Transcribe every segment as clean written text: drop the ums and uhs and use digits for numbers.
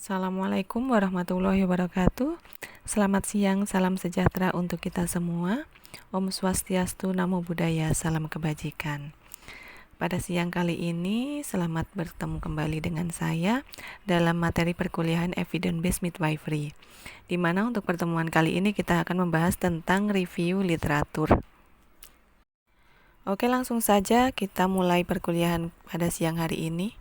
Assalamualaikum warahmatullahi wabarakatuh. Selamat siang, salam sejahtera untuk kita semua. Om Swastiastu, Namo Buddhaya, salam kebajikan. Pada siang kali ini, selamat bertemu kembali dengan saya dalam materi perkuliahan Evidence Based Midwifery, di mana untuk pertemuan kali ini kita akan membahas tentang review literatur. Oke, langsung saja kita mulai perkuliahan pada siang hari ini.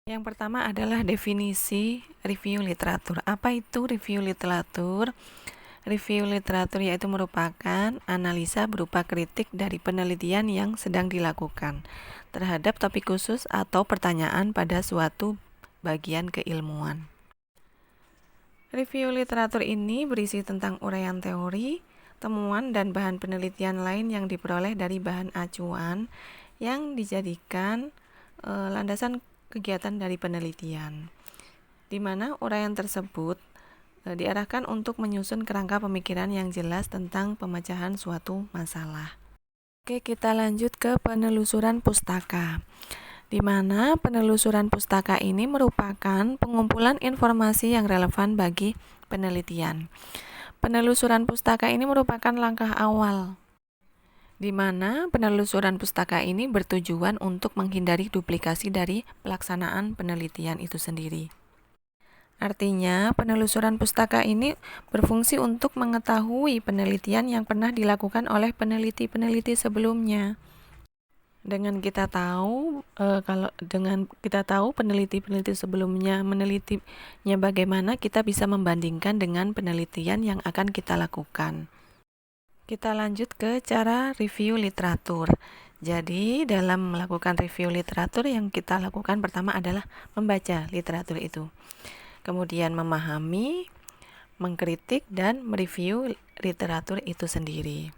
Yang pertama adalah definisi review literatur. Apa itu review literatur? Review literatur yaitu merupakan analisa berupa kritik dari penelitian yang sedang dilakukan terhadap topik khusus atau pertanyaan pada suatu bagian keilmuan. Review literatur ini berisi tentang uraian teori, temuan dan bahan penelitian lain yang diperoleh dari bahan acuan yang dijadikan landasan kegiatan dari penelitian, di mana uraian tersebut diarahkan untuk menyusun kerangka pemikiran yang jelas tentang pemecahan suatu masalah. Oke, kita lanjut ke penelusuran pustaka, di mana penelusuran pustaka ini merupakan pengumpulan informasi yang relevan bagi penelitian. Penelusuran pustaka ini merupakan langkah awal di mana penelusuran pustaka ini bertujuan untuk menghindari duplikasi dari pelaksanaan penelitian itu sendiri. Artinya, penelusuran pustaka ini berfungsi untuk mengetahui penelitian yang pernah dilakukan oleh peneliti-peneliti sebelumnya. Dengan kita tahu peneliti-peneliti sebelumnya menelitinya bagaimana, kita bisa membandingkan dengan penelitian yang akan kita lakukan. Kita lanjut ke cara review literatur. Jadi, dalam melakukan review literatur yang kita lakukan pertama adalah membaca literatur itu. Kemudian memahami, mengkritik, dan mereview literatur itu sendiri.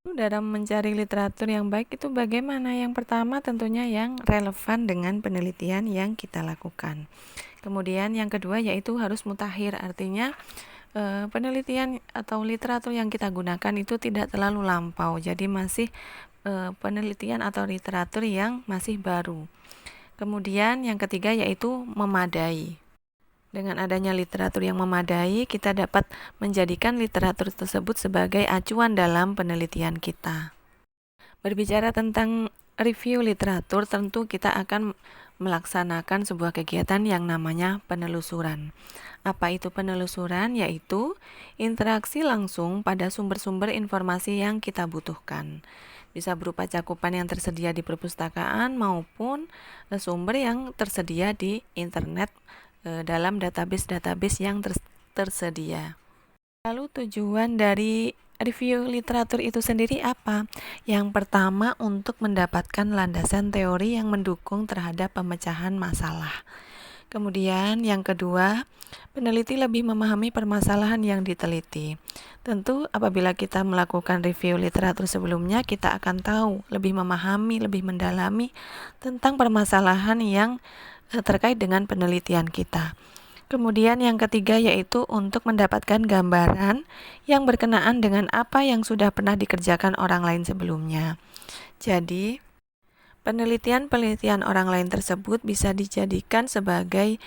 Dalam mencari literatur yang baik itu bagaimana? Yang pertama tentunya yang relevan dengan penelitian yang kita lakukan. Kemudian yang kedua yaitu harus mutakhir, artinya penelitian atau literatur yang kita gunakan itu tidak terlalu lampau, jadi masih penelitian atau literatur yang masih baru. Kemudian yang ketiga yaitu memadai. Dengan adanya literatur yang memadai, kita dapat menjadikan literatur tersebut sebagai acuan dalam penelitian kita. Berbicara tentang review literatur, tentu kita akan melaksanakan sebuah kegiatan yang namanya penelusuran. Apa itu penelusuran? Yaitu interaksi langsung pada sumber-sumber informasi yang kita butuhkan. Bisa berupa cakupan yang tersedia di perpustakaan maupun sumber yang tersedia di internet dalam database-database yang tersedia. Lalu tujuan dari review literatur itu sendiri apa? Yang pertama, untuk mendapatkan landasan teori yang mendukung terhadap pemecahan masalah. Kemudian yang kedua, peneliti lebih memahami permasalahan yang diteliti. Tentu apabila kita melakukan review literatur sebelumnya, kita akan tahu, lebih memahami, lebih mendalami tentang permasalahan yang terkait dengan penelitian kita. Kemudian yang ketiga yaitu untuk mendapatkan gambaran yang berkenaan dengan apa yang sudah pernah dikerjakan orang lain sebelumnya. Jadi, penelitian orang lain tersebut bisa dijadikan sebagai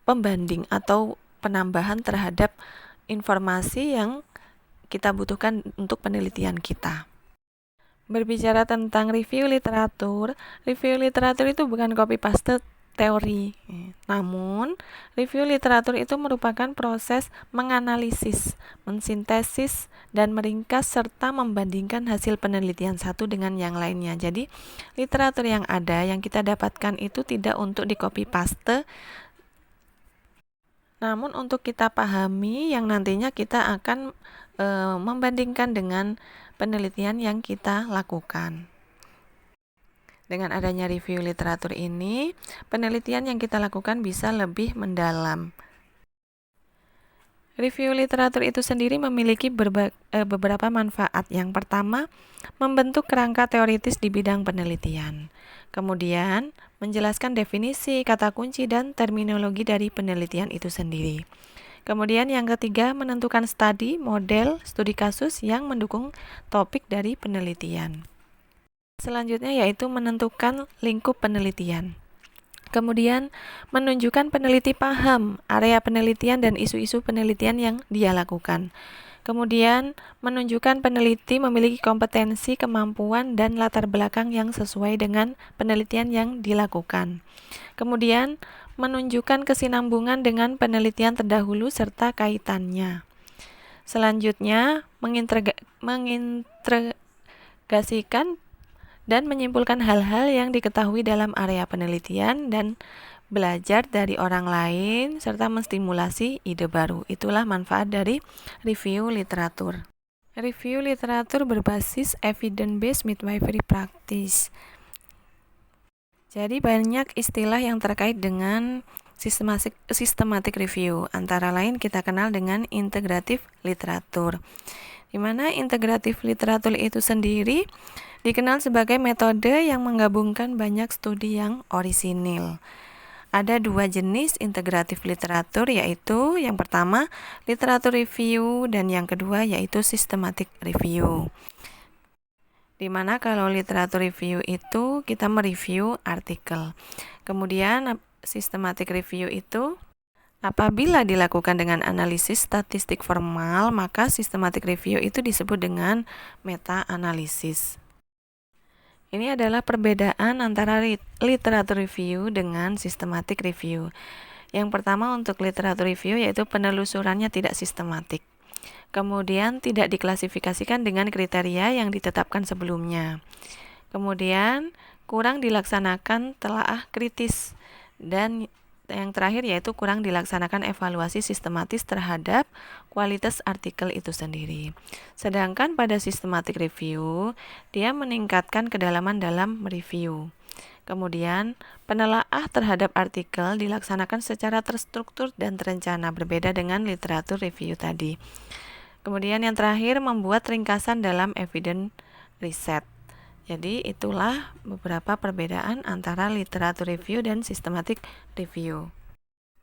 pembanding atau penambahan terhadap informasi yang kita butuhkan untuk penelitian kita. Berbicara tentang review literatur itu bukan copy paste teori. Namun, review literatur itu merupakan proses menganalisis, mensintesis, dan meringkas serta membandingkan hasil penelitian satu dengan yang lainnya. Jadi, literatur yang ada yang kita dapatkan itu tidak untuk di copy paste, namun untuk kita pahami yang nantinya kita akan membandingkan dengan penelitian yang kita lakukan. Dengan adanya review literatur ini, penelitian yang kita lakukan bisa lebih mendalam. Review literatur itu sendiri memiliki beberapa manfaat. Yang pertama, membentuk kerangka teoritis di bidang penelitian. Kemudian, menjelaskan definisi, kata kunci, dan terminologi dari penelitian itu sendiri. Kemudian yang ketiga, menentukan model, studi kasus yang mendukung topik dari penelitian. Selanjutnya yaitu menentukan lingkup penelitian. Kemudian, menunjukkan peneliti paham area penelitian dan isu-isu penelitian yang dia lakukan. Kemudian, menunjukkan peneliti memiliki kompetensi, kemampuan, dan latar belakang yang sesuai dengan penelitian yang dilakukan. Kemudian, menunjukkan kesinambungan dengan penelitian terdahulu serta kaitannya. Selanjutnya, mengintegrasikan dan menyimpulkan hal-hal yang diketahui dalam area penelitian dan belajar dari orang lain, serta menstimulasi ide baru. Itulah manfaat dari review literatur. Review literatur berbasis evidence-based midwifery practice. Jadi banyak istilah yang terkait dengan systematic review. Antara lain kita kenal dengan integratif literatur. Di mana integratif literatur itu sendiri dikenal sebagai metode yang menggabungkan banyak studi yang orisinil. Ada dua jenis integratif literatur, yaitu yang pertama literatur review dan yang kedua yaitu systematic review. Dimana kalau literatur review itu kita mereview artikel. Kemudian systematic review itu apabila dilakukan dengan analisis statistik formal, maka systematic review itu disebut dengan meta-analisis. Ini adalah perbedaan antara literatur review dengan systematic review. Yang pertama untuk literatur review yaitu penelusurannya tidak sistematik. Kemudian tidak diklasifikasikan dengan kriteria yang ditetapkan sebelumnya. Kemudian kurang dilaksanakan telaah kritis. Dan yang terakhir yaitu kurang dilaksanakan evaluasi sistematis terhadap kualitas artikel itu sendiri. Sedangkan pada systematic review, dia meningkatkan kedalaman dalam mereview. Kemudian, penelaah terhadap artikel dilaksanakan secara terstruktur dan terencana, berbeda dengan literatur review tadi. Kemudian yang terakhir, membuat ringkasan dalam evidence research. Jadi itulah beberapa perbedaan antara literatur review dan systematic review.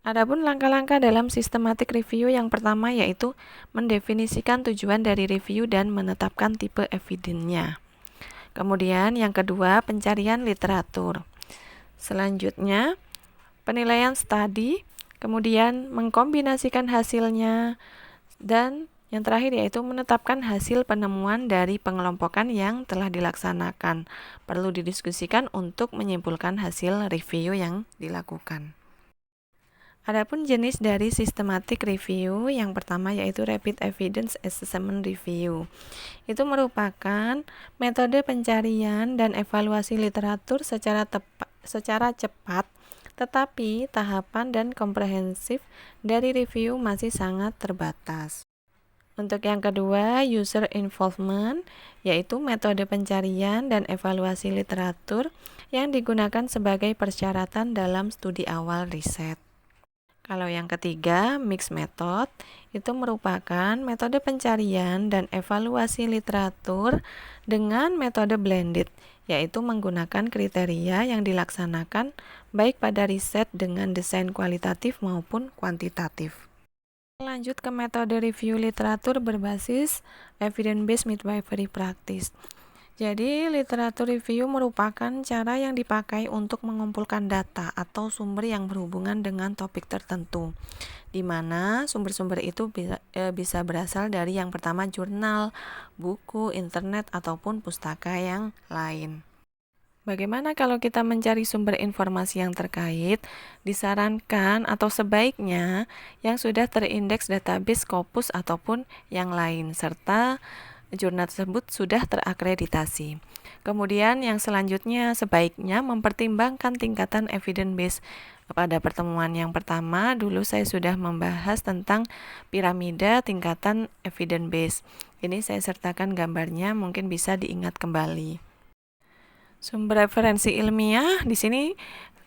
Adapun langkah-langkah dalam systematic review yang pertama yaitu mendefinisikan tujuan dari review dan menetapkan tipe evidence-nya. Kemudian yang kedua, pencarian literatur. Selanjutnya, penilaian studi, kemudian mengkombinasikan hasilnya, dan yang terakhir yaitu menetapkan hasil penemuan dari pengelompokan yang telah dilaksanakan. Perlu didiskusikan untuk menyimpulkan hasil review yang dilakukan. Adapun jenis dari systematic review yang pertama yaitu rapid evidence assessment review. Itu merupakan metode pencarian dan evaluasi literatur secara cepat, tetapi tahapan dan komprehensif dari review masih sangat terbatas. Untuk yang kedua, user involvement, yaitu metode pencarian dan evaluasi literatur yang digunakan sebagai persyaratan dalam studi awal riset. Kalau yang ketiga, mixed method, itu merupakan metode pencarian dan evaluasi literatur dengan metode blended, yaitu menggunakan kriteria yang dilaksanakan baik pada riset dengan desain kualitatif maupun kuantitatif. Lanjut ke metode review literatur berbasis evidence-based midwifery practice. Jadi, literatur review merupakan cara yang dipakai untuk mengumpulkan data atau sumber yang berhubungan dengan topik tertentu, di mana sumber-sumber itu bisa berasal dari yang pertama jurnal, buku, internet, ataupun pustaka yang lain. Bagaimana kalau kita mencari sumber informasi yang terkait? Disarankan atau sebaiknya yang sudah terindeks database Scopus ataupun yang lain, serta jurnal tersebut sudah terakreditasi. Kemudian yang selanjutnya sebaiknya mempertimbangkan tingkatan evidence base. Pada pertemuan yang pertama dulu saya sudah membahas tentang piramida tingkatan evidence base. Ini saya sertakan gambarnya, mungkin bisa diingat kembali. Sumber referensi ilmiah di sini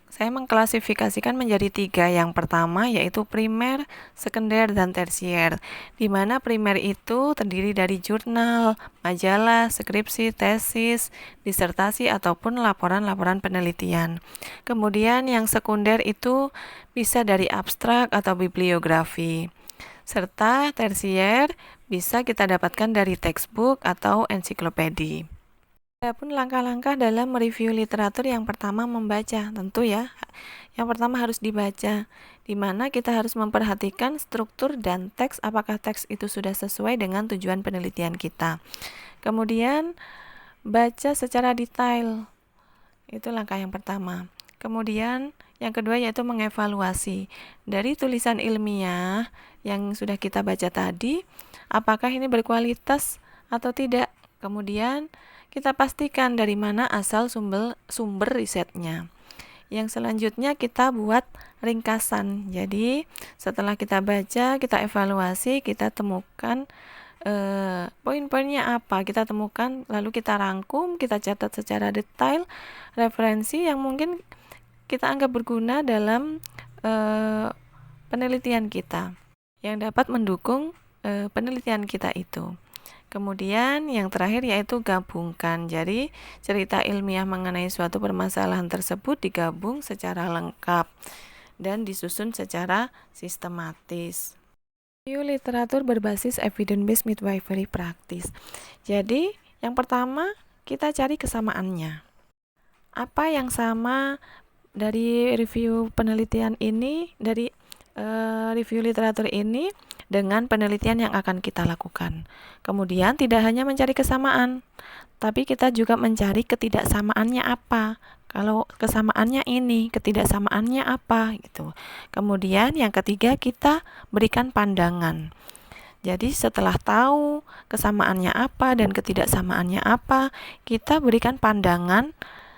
saya mengklasifikasikan menjadi 3. Yang pertama yaitu primer, sekunder, dan tersier. Di mana primer itu terdiri dari jurnal, majalah, skripsi, tesis, disertasi, ataupun laporan-laporan penelitian. Kemudian yang sekunder itu bisa dari abstrak atau bibliografi. Serta tersier bisa kita dapatkan dari textbook atau ensiklopedia. Adapun langkah-langkah dalam mereview literatur, yang pertama membaca, tentu ya. Yang pertama harus dibaca, di mana kita harus memperhatikan struktur dan teks, apakah teks itu sudah sesuai dengan tujuan penelitian kita. Kemudian baca secara detail, itu langkah yang pertama. Kemudian yang kedua yaitu mengevaluasi dari tulisan ilmiah yang sudah kita baca tadi, apakah ini berkualitas atau tidak. Kemudian kita pastikan dari mana asal sumber risetnya. Yang selanjutnya kita buat ringkasan. Jadi setelah kita baca, kita evaluasi, kita temukan poin-poinnya apa, kita temukan, lalu kita rangkum, kita catat secara detail referensi yang mungkin kita anggap berguna dalam penelitian kita, yang dapat mendukung penelitian kita itu. Kemudian yang terakhir yaitu gabungkan. Jadi cerita ilmiah mengenai suatu permasalahan tersebut digabung secara lengkap dan disusun secara sistematis. Review literatur berbasis evidence-based midwifery practice. Jadi yang pertama kita cari kesamaannya. Apa yang sama dari review penelitian ini, dari review literatur ini dengan penelitian yang akan kita lakukan. Kemudian tidak hanya mencari kesamaan, tapi kita juga mencari ketidaksamaannya apa. Kalau kesamaannya ini, ketidaksamaannya apa gitu. Kemudian yang ketiga kita berikan pandangan. Jadi setelah tahu kesamaannya apa dan ketidaksamaannya apa, kita berikan pandangan.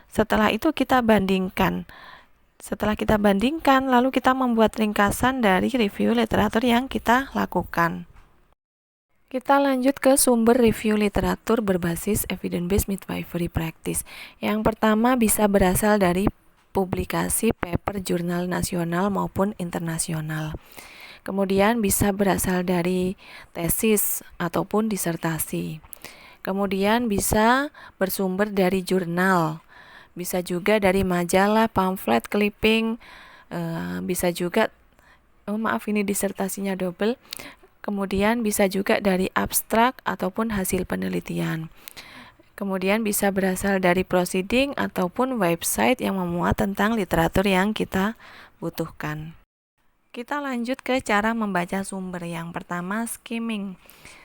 Setelah itu kita bandingkan. Setelah kita bandingkan, lalu kita membuat ringkasan dari review literatur yang kita lakukan. Kita lanjut ke sumber review literatur berbasis evidence-based midwifery practice. Yang pertama bisa berasal dari publikasi paper jurnal nasional maupun internasional. Kemudian bisa berasal dari tesis ataupun disertasi. Kemudian bisa bersumber dari jurnal. Bisa juga dari majalah, pamflet, clipping, bisa juga, ini disertasinya double. Kemudian bisa juga dari abstrak ataupun hasil penelitian. Kemudian bisa berasal dari proceeding ataupun website yang memuat tentang literatur yang kita butuhkan. Kita lanjut ke cara membaca sumber. Yang pertama, skimming.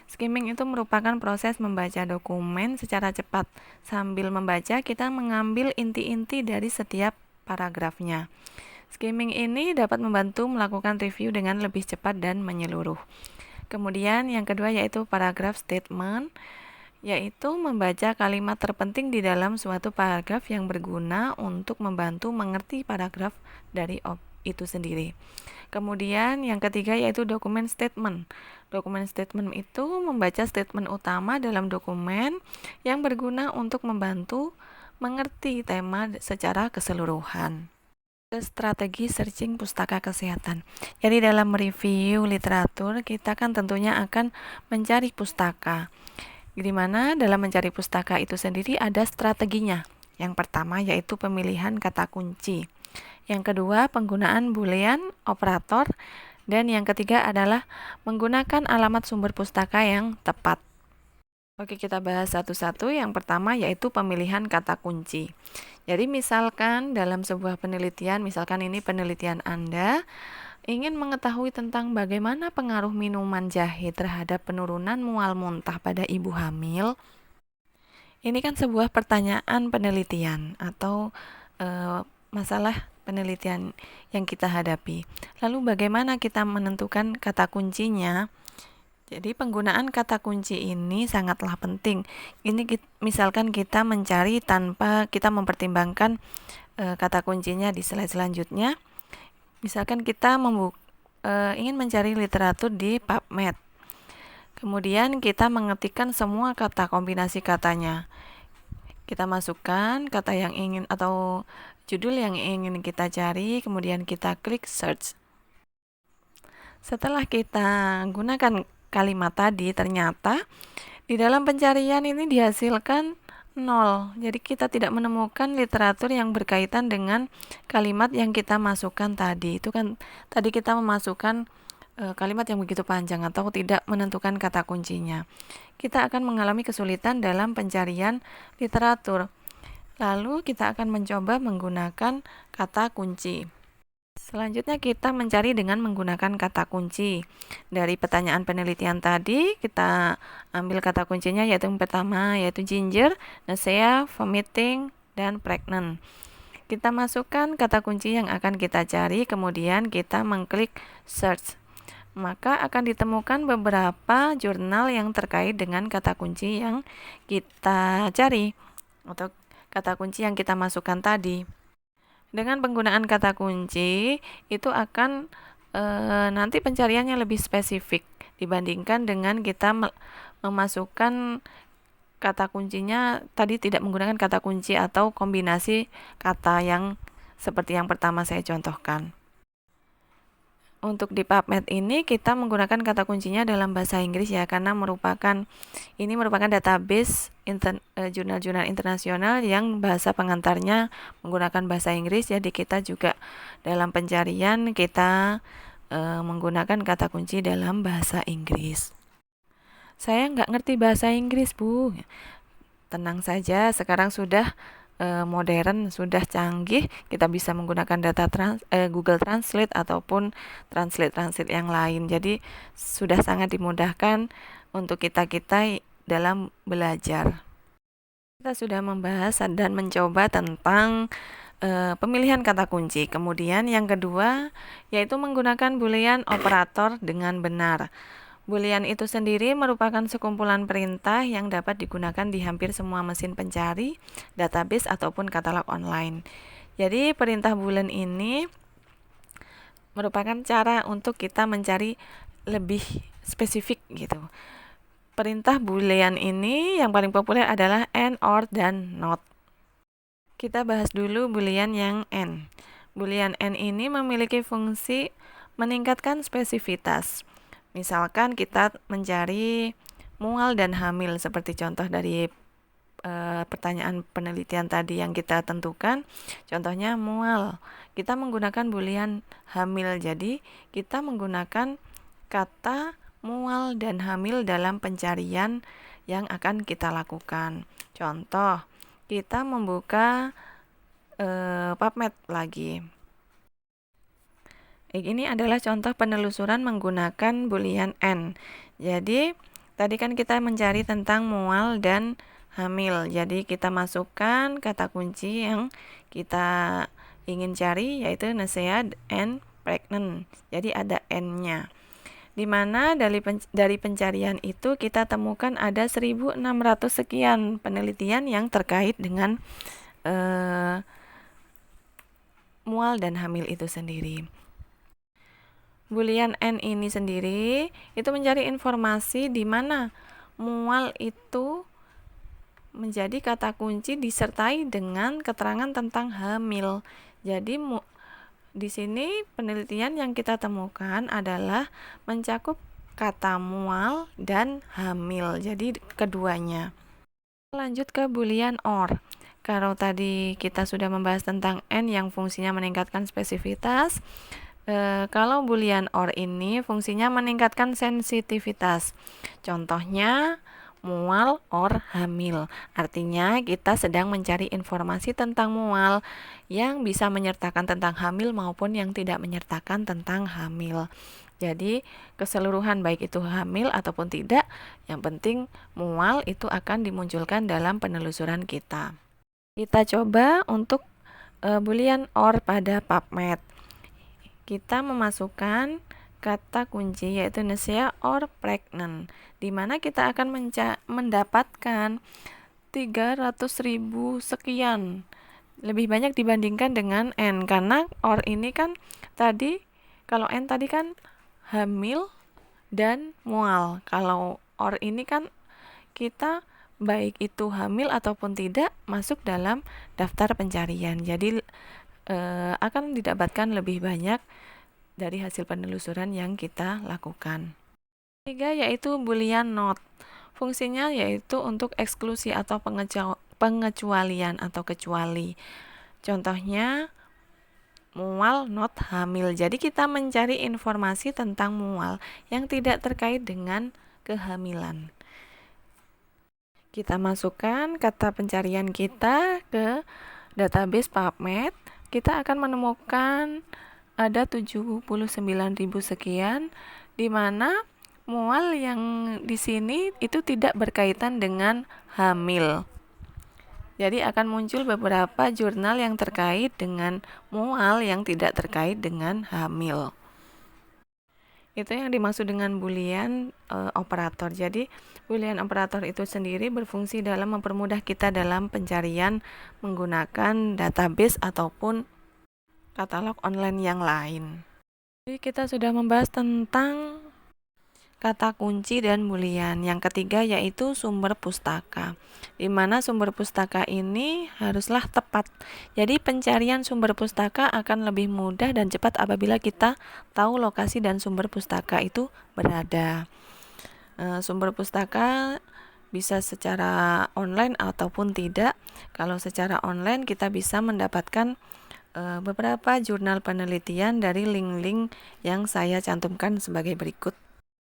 Skimming itu merupakan proses membaca dokumen secara cepat. Sambil membaca, kita mengambil inti-inti dari setiap paragrafnya. Skimming ini dapat membantu melakukan review dengan lebih cepat dan menyeluruh. Kemudian yang kedua yaitu paragraf statement, yaitu membaca kalimat terpenting di dalam suatu paragraf yang berguna untuk membantu mengerti paragraf dari itu sendiri. Kemudian yang ketiga yaitu dokumen statement. Dokumen statement itu membaca statement utama dalam dokumen yang berguna untuk membantu mengerti tema secara keseluruhan. Strategi searching pustaka kesehatan. Jadi dalam mereview literatur kita kan tentunya akan mencari pustaka. Di mana dalam mencari pustaka itu sendiri ada strateginya. Yang pertama yaitu pemilihan kata kunci. Yang kedua, penggunaan boolean operator, dan yang ketiga adalah menggunakan alamat sumber pustaka yang tepat. Oke, kita bahas satu-satu. Yang pertama yaitu pemilihan kata kunci. Jadi misalkan dalam sebuah penelitian, misalkan ini penelitian Anda, ingin mengetahui tentang bagaimana pengaruh minuman jahe terhadap penurunan mual muntah pada ibu hamil. Ini kan sebuah pertanyaan penelitian atau masalah penelitian yang kita hadapi. Lalu bagaimana kita menentukan kata kuncinya? Jadi penggunaan kata kunci ini sangatlah penting. Ini misalkan kita mencari tanpa kita mempertimbangkan kata kuncinya di slide selanjutnya. Misalkan kita ingin mencari literatur di PubMed. Kemudian kita mengetikkan semua kata, kombinasi katanya. Kita masukkan kata yang ingin atau judul yang ingin kita cari, kemudian kita klik search. Setelah kita gunakan kalimat tadi, ternyata di dalam pencarian ini dihasilkan 0. Jadi kita tidak menemukan literatur yang berkaitan dengan kalimat yang kita masukkan tadi. Itu kan tadi kita memasukkan kalimat yang begitu panjang atau tidak menentukan kata kuncinya. Kita akan mengalami kesulitan dalam pencarian literatur. Lalu kita akan mencoba menggunakan kata kunci. Selanjutnya kita mencari dengan menggunakan kata kunci. Dari pertanyaan penelitian tadi, kita ambil kata kuncinya yaitu yang pertama yaitu ginger, nausea, vomiting, dan pregnant. Kita masukkan kata kunci yang akan kita cari, kemudian kita mengklik search. Maka akan ditemukan beberapa jurnal yang terkait dengan kata kunci yang kita cari atau kata kunci yang kita masukkan tadi. Dengan penggunaan kata kunci itu akan nanti pencariannya lebih spesifik dibandingkan dengan kita memasukkan kata kuncinya tadi tidak menggunakan kata kunci atau kombinasi kata yang seperti yang pertama saya contohkan. Untuk di PubMed ini kita menggunakan kata kuncinya dalam bahasa Inggris ya, karena ini merupakan database jurnal-jurnal internasional yang bahasa pengantarnya menggunakan bahasa Inggris. Jadi kita juga dalam pencarian kita menggunakan kata kunci dalam bahasa Inggris. Saya nggak ngerti bahasa Inggris, Bu. Tenang saja, sekarang sudah modern, sudah canggih, kita bisa menggunakan Google Translate ataupun translate yang lain. Jadi sudah sangat dimudahkan untuk kita dalam belajar. Kita sudah membahas dan mencoba tentang pemilihan kata kunci. Kemudian yang kedua yaitu menggunakan boolean operator dengan benar. Boolean itu sendiri merupakan sekumpulan perintah yang dapat digunakan di hampir semua mesin pencari, database, ataupun katalog online. Jadi perintah boolean ini merupakan cara untuk kita mencari lebih spesifik gitu. Perintah boolean ini yang paling populer adalah AND, OR, dan NOT. Kita bahas dulu boolean yang AND. Boolean AND ini memiliki fungsi meningkatkan spesifitas. Misalkan kita mencari mual dan hamil seperti contoh dari pertanyaan penelitian tadi yang kita tentukan. Contohnya mual. Kita menggunakan boolean hamil. Jadi kita menggunakan kata mual dan hamil dalam pencarian yang akan kita lakukan. Contoh, kita membuka PubMed lagi. Ini adalah contoh penelusuran menggunakan boolean AND. Jadi, tadi kan kita mencari tentang mual dan hamil. Jadi, kita masukkan kata kunci yang kita ingin cari yaitu nausea and pregnant. Jadi, ada N-nya. Di mana dari pencarian itu kita temukan ada 1.600 sekian penelitian yang terkait dengan mual dan hamil itu sendiri. Boolean AND ini sendiri itu mencari informasi di mana mual itu menjadi kata kunci disertai dengan keterangan tentang hamil. Jadi di sini penelitian yang kita temukan adalah mencakup kata mual dan hamil. Jadi keduanya. Lanjut ke boolean OR. Kalau tadi kita sudah membahas tentang AND yang fungsinya meningkatkan spesifitas, kalau boolean OR ini fungsinya meningkatkan sensitivitas. Contohnya mual or hamil. Artinya kita sedang mencari informasi tentang mual yang bisa menyertakan tentang hamil maupun yang tidak menyertakan tentang hamil. Jadi keseluruhan baik itu hamil ataupun tidak, yang penting mual itu akan dimunculkan dalam penelusuran kita. Kita coba untuk boolean OR pada PubMed. Kita memasukkan kata kunci yaitu nausea or pregnant, di mana kita akan mendapatkan 300.000 sekian, lebih banyak dibandingkan dengan N, karena or ini kan tadi, kalau N tadi kan hamil dan mual, kalau or ini kan kita baik itu hamil ataupun tidak masuk dalam daftar pencarian. Jadi akan didapatkan lebih banyak dari hasil penelusuran yang kita lakukan. Ketiga yaitu boolean not. Fungsinya yaitu untuk eksklusi atau pengecualian atau kecuali. Contohnya mual not hamil. Jadi kita mencari informasi tentang mual yang tidak terkait dengan kehamilan. Kita masukkan kata pencarian kita ke database PubMed. Kita akan menemukan ada 79.000 sekian, di mana mual yang di sini itu tidak berkaitan dengan hamil. Jadi akan muncul beberapa jurnal yang terkait dengan mual yang tidak terkait dengan hamil. Itu yang dimaksud dengan Boolean operator. Jadi Boolean operator itu sendiri berfungsi dalam mempermudah kita dalam pencarian menggunakan database ataupun katalog online yang lain. Jadi kita sudah membahas tentang kata kunci dan boolean. Yang ketiga yaitu sumber pustaka, di mana sumber pustaka ini haruslah tepat. Jadi pencarian sumber pustaka akan lebih mudah dan cepat apabila kita tahu lokasi dan sumber pustaka itu berada. Sumber pustaka bisa secara online ataupun tidak. Kalau secara online kita bisa mendapatkan beberapa jurnal penelitian dari link-link yang saya cantumkan sebagai berikut.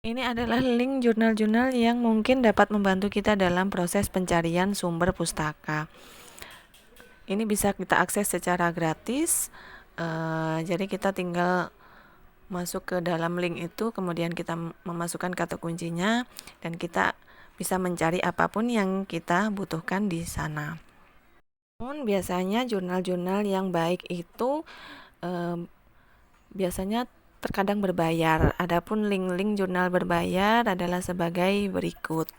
Ini adalah link jurnal-jurnal yang mungkin dapat membantu kita dalam proses pencarian sumber pustaka. Ini bisa kita akses secara gratis. Jadi kita tinggal masuk ke dalam link itu, kemudian kita memasukkan kata kuncinya, dan kita bisa mencari apapun yang kita butuhkan di sana. Namun biasanya jurnal-jurnal yang baik itu biasanya terkadang berbayar. Adapun link-link jurnal berbayar adalah sebagai berikut.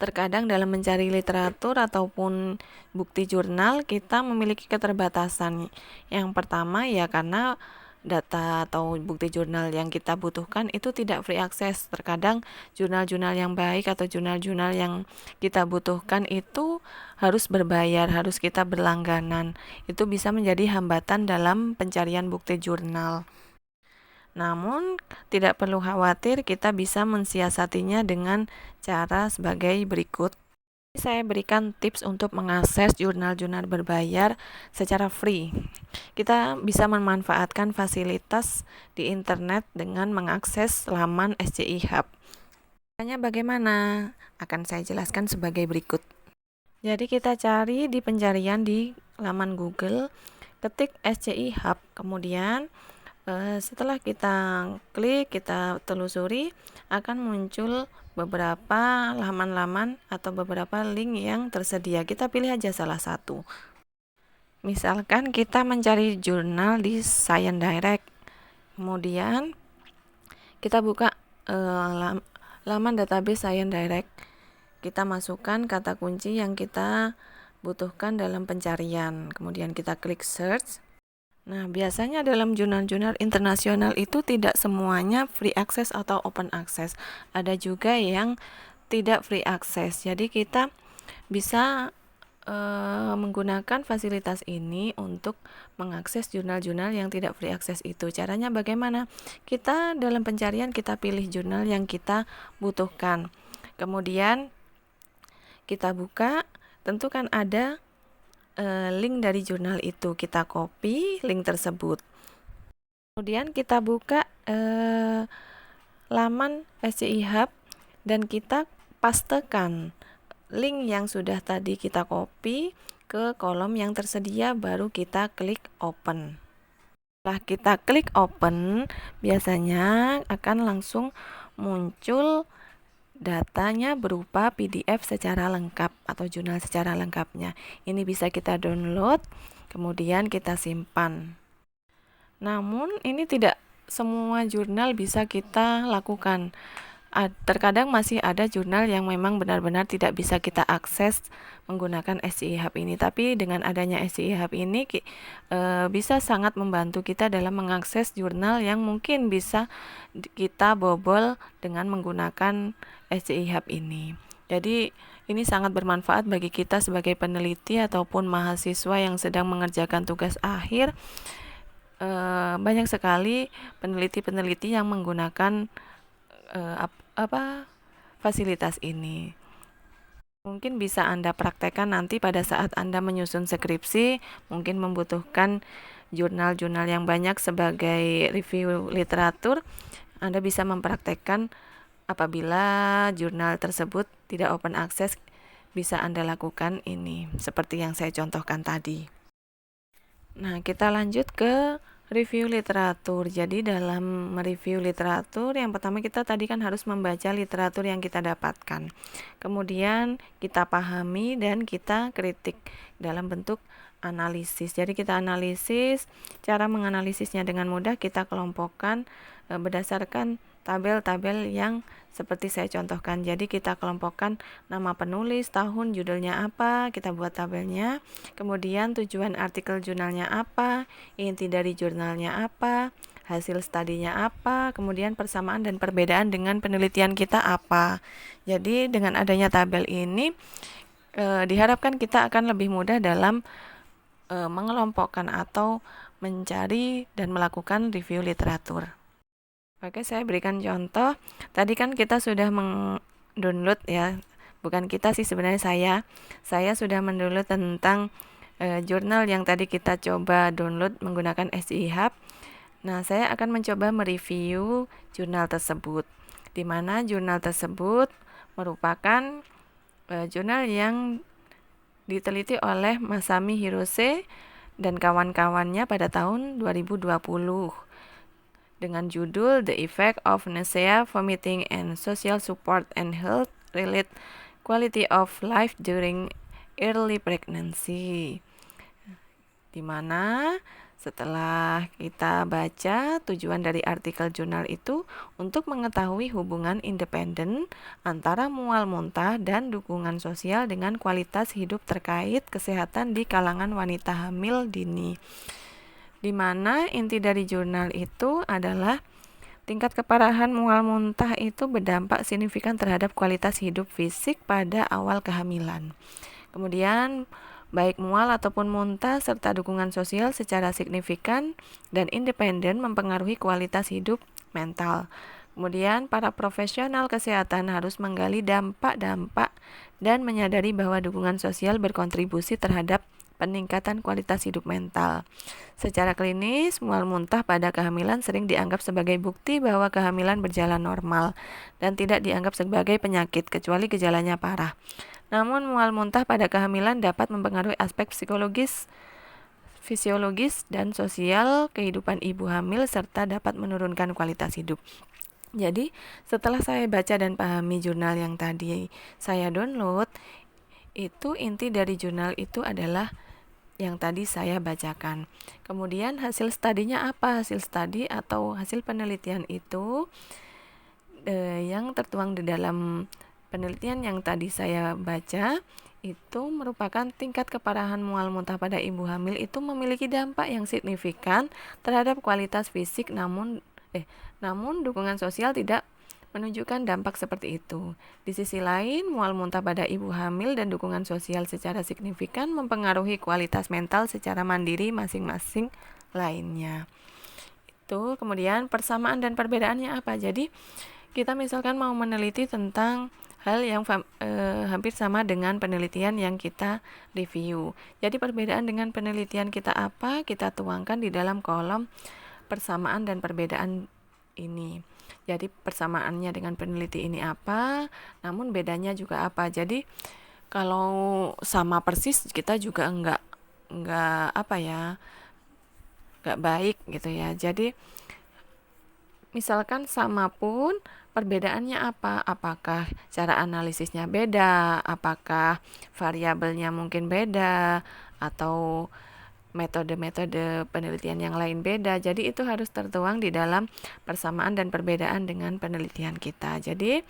Terkadang dalam mencari literatur ataupun bukti jurnal kita memiliki keterbatasan. Yang pertama ya karena data atau bukti jurnal yang kita butuhkan itu tidak free access. Terkadang jurnal-jurnal yang baik atau jurnal-jurnal yang kita butuhkan itu harus berbayar, harus kita berlangganan. Itu bisa menjadi hambatan dalam pencarian bukti jurnal. Namun, tidak perlu khawatir, kita bisa mensiasatinya dengan cara sebagai berikut. Saya berikan tips untuk mengakses jurnal-jurnal berbayar secara free. Kita bisa memanfaatkan fasilitas di internet dengan mengakses laman SCI Hub. Caranya bagaimana? Akan saya jelaskan sebagai berikut. Jadi kita cari di pencarian di laman Google, ketik SCI Hub, kemudian setelah kita klik, kita telusuri, akan muncul beberapa halaman-halaman atau beberapa link yang tersedia. Kita pilih aja salah satu. Misalkan kita mencari jurnal di Science Direct, kemudian kita buka laman database Science Direct. Kita masukkan kata kunci yang kita butuhkan dalam pencarian, kemudian kita klik search. Nah, biasanya dalam jurnal-jurnal internasional itu tidak semuanya free access atau open access. Ada juga yang tidak free access. Jadi kita bisa menggunakan fasilitas ini untuk mengakses jurnal-jurnal yang tidak free access itu. Caranya bagaimana? Kita dalam pencarian kita pilih jurnal yang kita butuhkan. Kemudian kita buka, tentu kan ada link dari jurnal itu, kita copy link tersebut. Kemudian kita buka laman SCI Hub dan kita pastekan link yang sudah tadi kita copy ke kolom yang tersedia, baru kita klik open. Setelah kita klik open, biasanya akan langsung muncul datanya berupa PDF secara lengkap atau jurnal secara lengkapnya. Ini bisa kita download, kemudian kita simpan. Namun ini tidak semua jurnal bisa kita lakukan. Terkadang masih ada jurnal yang memang benar-benar tidak bisa kita akses menggunakan SCI Hub ini. Tapi dengan adanya SCI Hub ini bisa sangat membantu kita dalam mengakses jurnal yang mungkin bisa kita bobol dengan menggunakan SCI Hub ini. Jadi ini sangat bermanfaat bagi kita sebagai peneliti ataupun mahasiswa yang sedang mengerjakan tugas akhir. Banyak sekali peneliti-peneliti yang menggunakan fasilitas ini. Mungkin bisa Anda praktekkan nanti pada saat Anda menyusun skripsi, mungkin membutuhkan jurnal-jurnal yang banyak sebagai review literatur, Anda bisa mempraktekkan apabila jurnal tersebut tidak open access, bisa Anda lakukan ini, seperti yang saya contohkan tadi. Nah, kita lanjut ke review literatur. Jadi dalam mereview literatur, yang pertama kita tadi kan harus membaca literatur yang kita dapatkan. Kemudian kita pahami dan kita kritik dalam bentuk analisis. Jadi kita analisis, cara menganalisisnya dengan mudah kita kelompokkan berdasarkan tabel-tabel yang seperti saya contohkan. Jadi kita kelompokkan nama penulis, tahun, judulnya apa, kita buat tabelnya. Kemudian tujuan artikel jurnalnya apa, inti dari jurnalnya apa, hasil studinya apa, kemudian persamaan dan perbedaan dengan penelitian kita apa. Jadi dengan adanya tabel ini diharapkan kita akan lebih mudah dalam mengelompokkan atau mencari dan melakukan review literatur. Oke, saya berikan contoh. Tadi kan kita sudah mendownload ya. Bukan kita sih, sebenarnya saya sudah mendownload tentang jurnal yang tadi kita coba download menggunakan SI Hub. Nah, saya akan mencoba mereview jurnal tersebut, di mana jurnal tersebut merupakan jurnal yang diteliti oleh Masami Hirose dan kawan-kawannya pada tahun 2020 dengan judul The Effect of Nausea, Vomiting, and Social Support and Health Relate Quality of Life During Early Pregnancy, di mana setelah kita baca, tujuan dari artikel jurnal itu untuk mengetahui hubungan independen antara mual muntah dan dukungan sosial dengan kualitas hidup terkait kesehatan di kalangan wanita hamil dini. Di mana inti dari jurnal itu adalah tingkat keparahan mual muntah itu berdampak signifikan terhadap kualitas hidup fisik pada awal kehamilan. Kemudian baik mual ataupun muntah serta dukungan sosial secara signifikan dan independen mempengaruhi kualitas hidup mental. Kemudian para profesional kesehatan harus menggali dampak-dampak dan menyadari bahwa dukungan sosial berkontribusi terhadap peningkatan kualitas hidup mental. Secara klinis, mual muntah pada kehamilan sering dianggap sebagai bukti bahwa kehamilan berjalan normal dan tidak dianggap sebagai penyakit kecuali gejalanya parah. Namun mual muntah pada kehamilan dapat mempengaruhi aspek psikologis, fisiologis, dan sosial kehidupan ibu hamil serta dapat menurunkan kualitas hidup. Jadi, setelah saya baca dan pahami jurnal yang tadi saya download, itu inti dari jurnal itu adalah yang tadi saya bacakan. Kemudian hasil studinya apa? Hasil studi atau hasil penelitian itu yang tertuang di dalam penelitian yang tadi saya baca itu merupakan tingkat keparahan mual muntah pada ibu hamil itu memiliki dampak yang signifikan terhadap kualitas fisik, namun dukungan sosial tidak menunjukkan dampak seperti itu. Di sisi lain, mual muntah pada ibu hamil dan dukungan sosial secara signifikan mempengaruhi kualitas mental secara mandiri masing-masing lainnya. Itu kemudian persamaan dan perbedaannya apa? Jadi kita misalkan mau meneliti tentang hal yang hampir sama dengan penelitian yang kita review. Jadi perbedaan dengan penelitian kita apa? Kita tuangkan di dalam kolom persamaan dan perbedaan ini. Jadi persamaannya dengan peneliti ini apa, namun bedanya juga apa. Jadi kalau sama persis kita juga enggak baik gitu ya. Jadi misalkan sama pun perbedaannya apa? Apakah cara analisisnya beda? Apakah variabelnya mungkin beda? Atau metode-metode penelitian yang lain beda. Jadi itu harus tertuang di dalam persamaan dan perbedaan dengan penelitian kita. Jadi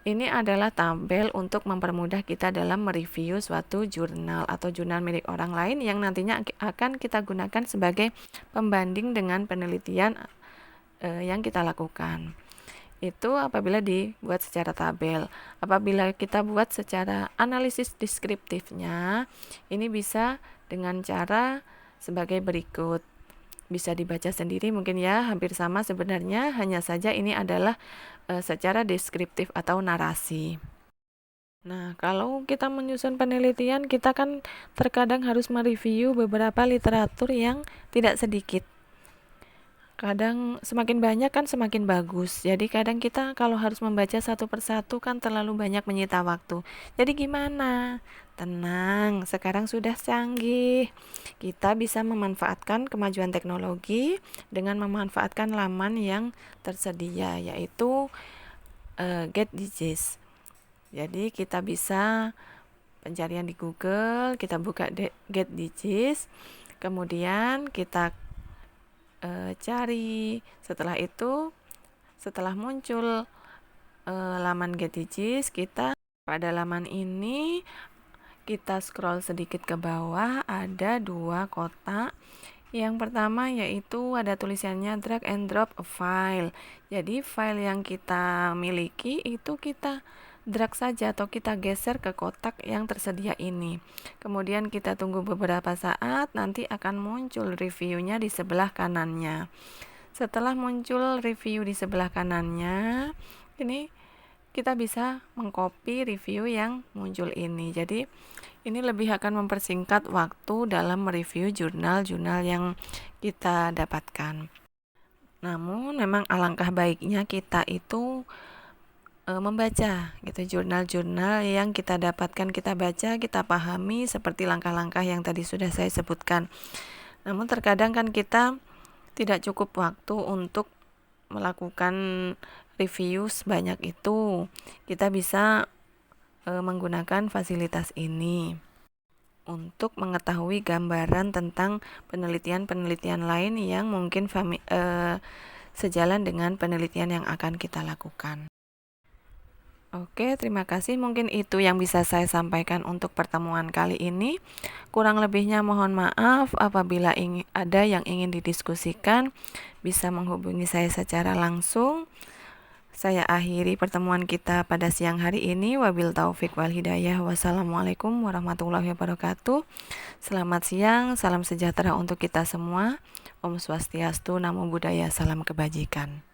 ini adalah tabel untuk mempermudah kita dalam mereview suatu jurnal atau jurnal milik orang lain yang nantinya akan kita gunakan sebagai pembanding dengan penelitian yang kita lakukan. Itu apabila dibuat secara tabel. Apabila kita buat secara analisis deskriptifnya, ini bisa dengan cara sebagai berikut. Bisa dibaca sendiri mungkin ya, hampir sama sebenarnya, hanya saja ini adalah secara deskriptif atau narasi. Nah, kalau kita menyusun penelitian, kita kan terkadang harus mereview beberapa literatur yang tidak sedikit. Kadang semakin banyak kan semakin bagus. Jadi kadang kita kalau harus membaca satu persatu kan terlalu banyak menyita waktu. Jadi gimana? Tenang, sekarang sudah canggih. Kita bisa memanfaatkan kemajuan teknologi dengan memanfaatkan laman yang tersedia, yaitu GetDigest. Jadi kita bisa pencarian di Google, kita buka GetDigest, kemudian kita cari. Setelah itu, setelah muncul laman GetDigest, kita pada laman ini kita scroll sedikit ke bawah, ada 2 kotak. Yang pertama yaitu ada tulisannya drag and drop a file. Jadi file yang kita miliki itu kita drag saja atau kita geser ke kotak yang tersedia ini. Kemudian kita tunggu beberapa saat, nanti akan muncul reviewnya di sebelah kanannya. Setelah muncul review di sebelah kanannya, ini kita bisa mengcopy review yang muncul ini. Jadi ini lebih akan mempersingkat waktu dalam mereview jurnal-jurnal yang kita dapatkan. Namun memang alangkah baiknya kita itu membaca gitu jurnal-jurnal yang kita dapatkan, kita baca, kita pahami seperti langkah-langkah yang tadi sudah saya sebutkan. Namun terkadang kan kita tidak cukup waktu untuk melakukan review sebanyak itu. Kita bisa menggunakan fasilitas ini untuk mengetahui gambaran tentang penelitian-penelitian lain yang mungkin sejalan dengan penelitian yang akan kita lakukan. Oke, terima kasih. Mungkin itu yang bisa saya sampaikan untuk pertemuan kali ini. Kurang lebihnya mohon maaf. Apabila ada yang ingin didiskusikan, bisa menghubungi saya secara langsung. Saya akhiri pertemuan kita pada siang hari ini. Wabil taufik wal hidayah. Wassalamualaikum warahmatullahi wabarakatuh. Selamat siang, salam sejahtera untuk kita semua. Om Swastiastu, Namo Buddhaya, salam kebajikan.